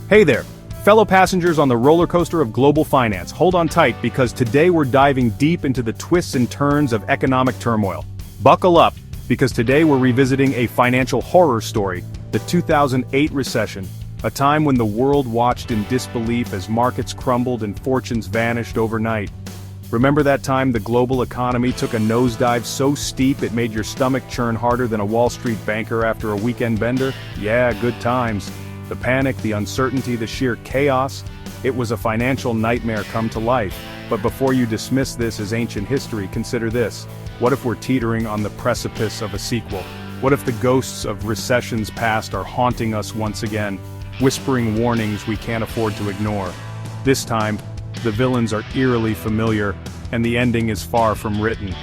Hey there, fellow passengers on the roller coaster of global finance. Hold on tight because today we're diving deep into the twists and turns of economic turmoil. Buckle up, because today we're revisiting a financial horror story, the 2008 recession, a time when the world watched in disbelief as markets crumbled and fortunes vanished overnight. Remember that time the global economy took a nosedive so steep it made your stomach churn harder than a Wall Street banker after a weekend bender? Yeah, good times. The panic, the uncertainty, the sheer chaos, it was a financial nightmare come to life. But before you dismiss this as ancient history, consider this. What if we're teetering on the precipice of a sequel? What if the ghosts of recessions past are haunting us once again, whispering warnings we can't afford to ignore? This time, the villains are eerily familiar, and the ending is far from written.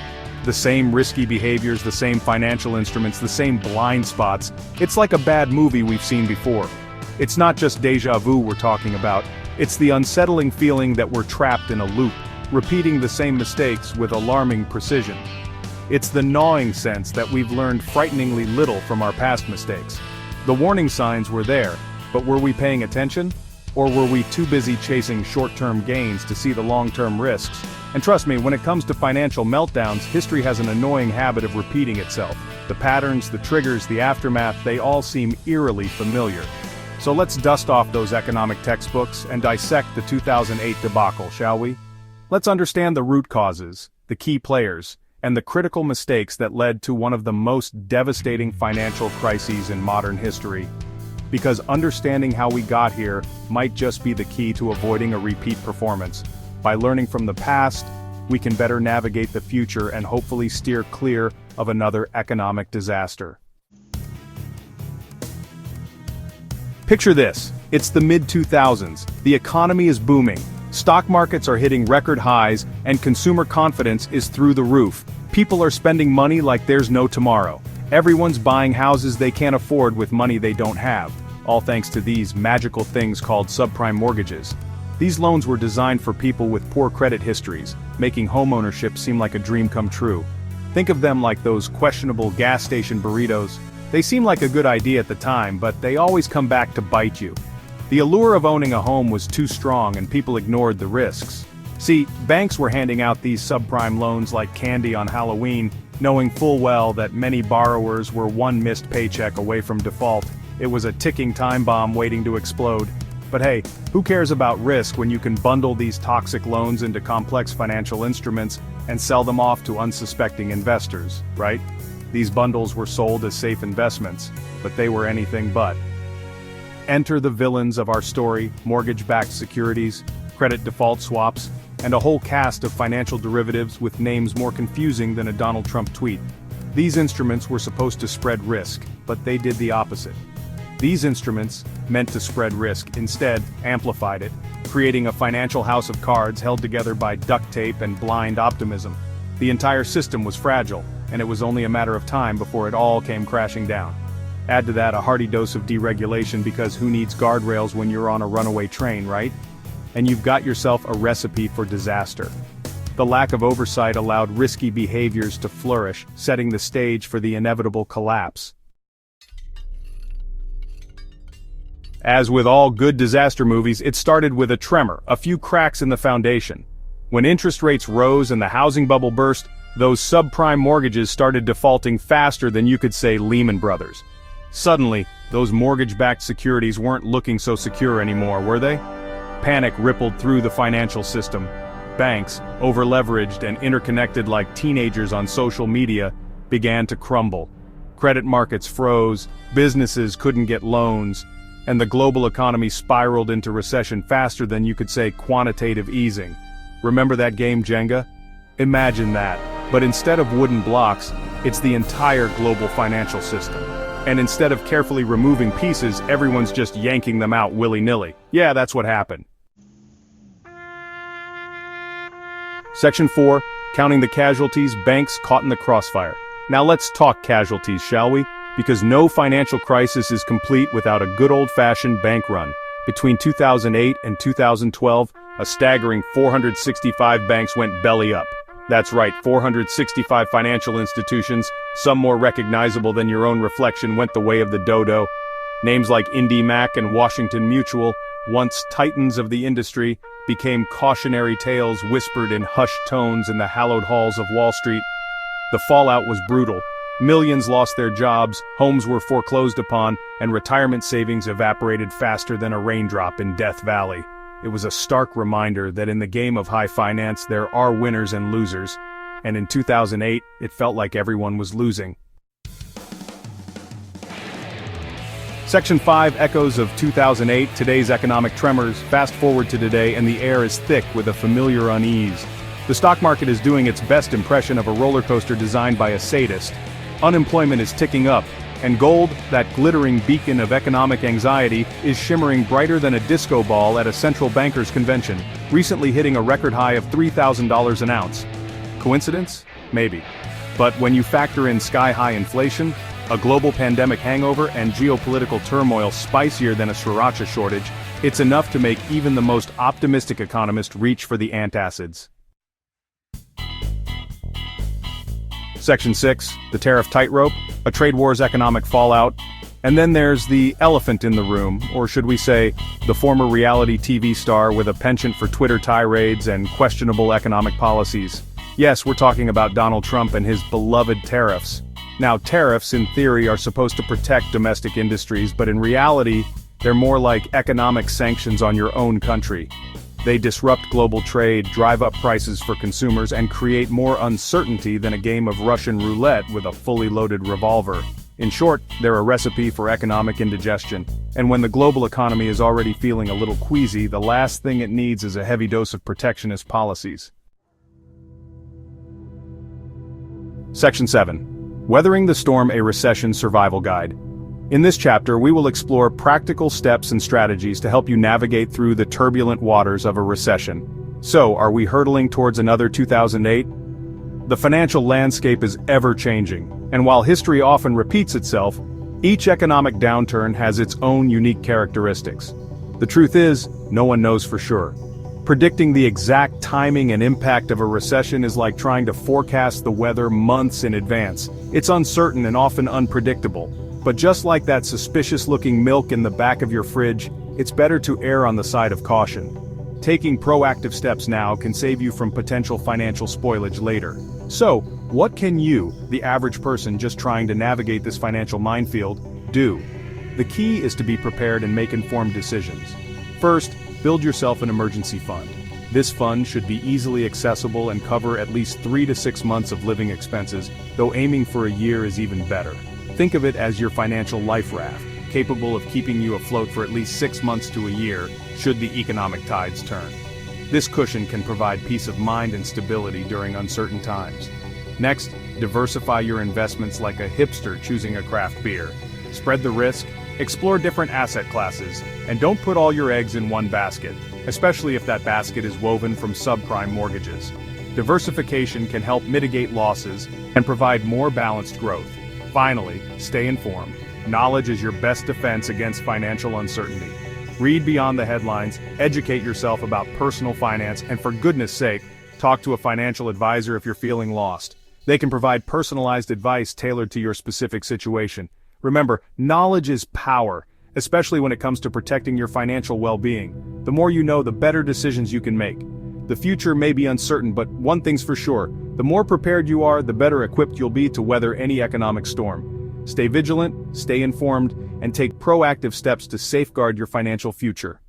The same risky behaviors, the same financial instruments, the same blind spots. It's like a bad movie we've seen before. It's not just déjà vu we're talking about, it's the unsettling feeling that we're trapped in a loop, repeating the same mistakes with alarming precision. It's the gnawing sense that we've learned frighteningly little from our past mistakes. The warning signs were there, but were we paying attention? Or were we too busy chasing short-term gains to see the long-term risks? And trust me, when it comes to financial meltdowns, history has an annoying habit of repeating itself. The patterns, the triggers, the aftermath, they all seem eerily familiar. So let's dust off those economic textbooks and dissect the 2008 debacle, shall we? Let's understand the root causes, the key players, and the critical mistakes that led to one of the most devastating financial crises in modern history. Because understanding how we got here might just be the key to avoiding a repeat performance. By learning from the past, we can better navigate the future and hopefully steer clear of another economic disaster. Picture this, it's the mid-2000s, the economy is booming, stock markets are hitting record highs, and consumer confidence is through the roof. People are spending money like there's no tomorrow. Everyone's buying houses they can't afford with money they don't have, all thanks to these magical things called subprime mortgages. These loans were designed for people with poor credit histories, making homeownership seem like a dream come true. Think of them like those questionable gas station burritos. They seem like a good idea at the time, but they always come back to bite you. The allure of owning a home was too strong and people ignored the risks. See, banks were handing out these subprime loans like candy on Halloween, knowing full well that many borrowers were one missed paycheck away from default. It was a ticking time bomb waiting to explode. But hey, who cares about risk when you can bundle these toxic loans into complex financial instruments and sell them off to unsuspecting investors, right? These bundles were sold as safe investments, but they were anything but. Enter the villains of our story: mortgage-backed securities, credit default swaps, and a whole cast of financial derivatives with names more confusing than a Donald Trump tweet. These instruments were supposed to spread risk, but they did the opposite. These instruments, meant to spread risk, instead amplified it, creating a financial house of cards held together by duct tape and blind optimism. The entire system was fragile, and it was only a matter of time before it all came crashing down. Add to that a hearty dose of deregulation, because who needs guardrails when you're on a runaway train, right? And you've got yourself a recipe for disaster. The lack of oversight allowed risky behaviors to flourish, setting the stage for the inevitable collapse. As with all good disaster movies, it started with a tremor, a few cracks in the foundation. When interest rates rose and the housing bubble burst, those subprime mortgages started defaulting faster than you could say Lehman Brothers. Suddenly, those mortgage-backed securities weren't looking so secure anymore, were they? Panic rippled through the financial system. Banks, over-leveraged and interconnected like teenagers on social media, began to crumble. Credit markets froze, businesses couldn't get loans, and the global economy spiraled into recession faster than you could say quantitative easing. Remember that game Jenga? Imagine that, but instead of wooden blocks, it's the entire global financial system. And instead of carefully removing pieces, everyone's just yanking them out willy-nilly. Yeah, that's what happened. Section 4, counting the casualties, banks caught in the crossfire. Now let's talk casualties, shall we? Because no financial crisis is complete without a good old-fashioned bank run. Between 2008 and 2012, a staggering 465 banks went belly up. That's right, 465 financial institutions, some more recognizable than your own reflection, went the way of the dodo. Names like IndyMac and Washington Mutual, once titans of the industry, became cautionary tales whispered in hushed tones in the hallowed halls of Wall Street. The fallout was brutal. Millions lost their jobs, homes were foreclosed upon, and retirement savings evaporated faster than a raindrop in Death Valley. It was a stark reminder that in the game of high finance there are winners and losers, and in 2008, it felt like everyone was losing. Section 5 echoes of 2008, today's economic tremors. Fast forward to today and the air is thick with a familiar unease. The stock market is doing its best impression of a roller coaster designed by a sadist. Unemployment is ticking up, and gold, that glittering beacon of economic anxiety, is shimmering brighter than a disco ball at a central bankers convention, recently hitting a record high of $3,000 an ounce. Coincidence? Maybe. But when you factor in sky-high inflation, a global pandemic hangover, and geopolitical turmoil spicier than a sriracha shortage, it's enough to make even the most optimistic economist reach for the antacids. Section 6, the tariff tightrope, a trade war's economic fallout. And then there's the elephant in the room, or should we say, the former reality TV star with a penchant for Twitter tirades and questionable economic policies. Yes, we're talking about Donald Trump and his beloved tariffs. Now, tariffs, in theory, are supposed to protect domestic industries, but in reality, they're more like economic sanctions on your own country. They disrupt global trade, drive up prices for consumers, and create more uncertainty than a game of Russian roulette with a fully loaded revolver. In short, they're a recipe for economic indigestion. And when the global economy is already feeling a little queasy, the last thing it needs is a heavy dose of protectionist policies. Section 7. Weathering the Storm, a Recession Survival Guide. In this chapter, we will explore practical steps and strategies to help you navigate through the turbulent waters of a recession. So, are we hurtling towards another 2008? The financial landscape is ever-changing, and while history often repeats itself, each economic downturn has its own unique characteristics. The truth is, no one knows for sure. Predicting the exact timing and impact of a recession is like trying to forecast the weather months in advance. It's uncertain and often unpredictable. But just like that suspicious-looking milk in the back of your fridge, it's better to err on the side of caution. Taking proactive steps now can save you from potential financial spoilage later. So, what can you, the average person just trying to navigate this financial minefield, do? The key is to be prepared and make informed decisions. First, build yourself an emergency fund. This fund should be easily accessible and cover at least 3 to 6 months of living expenses, though aiming for a year is even better. Think of it as your financial life raft, capable of keeping you afloat for at least 6 months to a year, should the economic tides turn. This cushion can provide peace of mind and stability during uncertain times. Next, diversify your investments like a hipster choosing a craft beer. Spread the risk, explore different asset classes, and don't put all your eggs in one basket, especially if that basket is woven from subprime mortgages. Diversification can help mitigate losses and provide more balanced growth. Finally, stay informed. Knowledge is your best defense against financial uncertainty. Read beyond the headlines, educate yourself about personal finance, and for goodness sake, talk to a financial advisor if you're feeling lost. They can provide personalized advice tailored to your specific situation. Remember, knowledge is power, especially when it comes to protecting your financial well-being. The more you know, the better decisions you can make. The future may be uncertain, but one thing's for sure, the more prepared you are, the better equipped you'll be to weather any economic storm. Stay vigilant, stay informed, and take proactive steps to safeguard your financial future.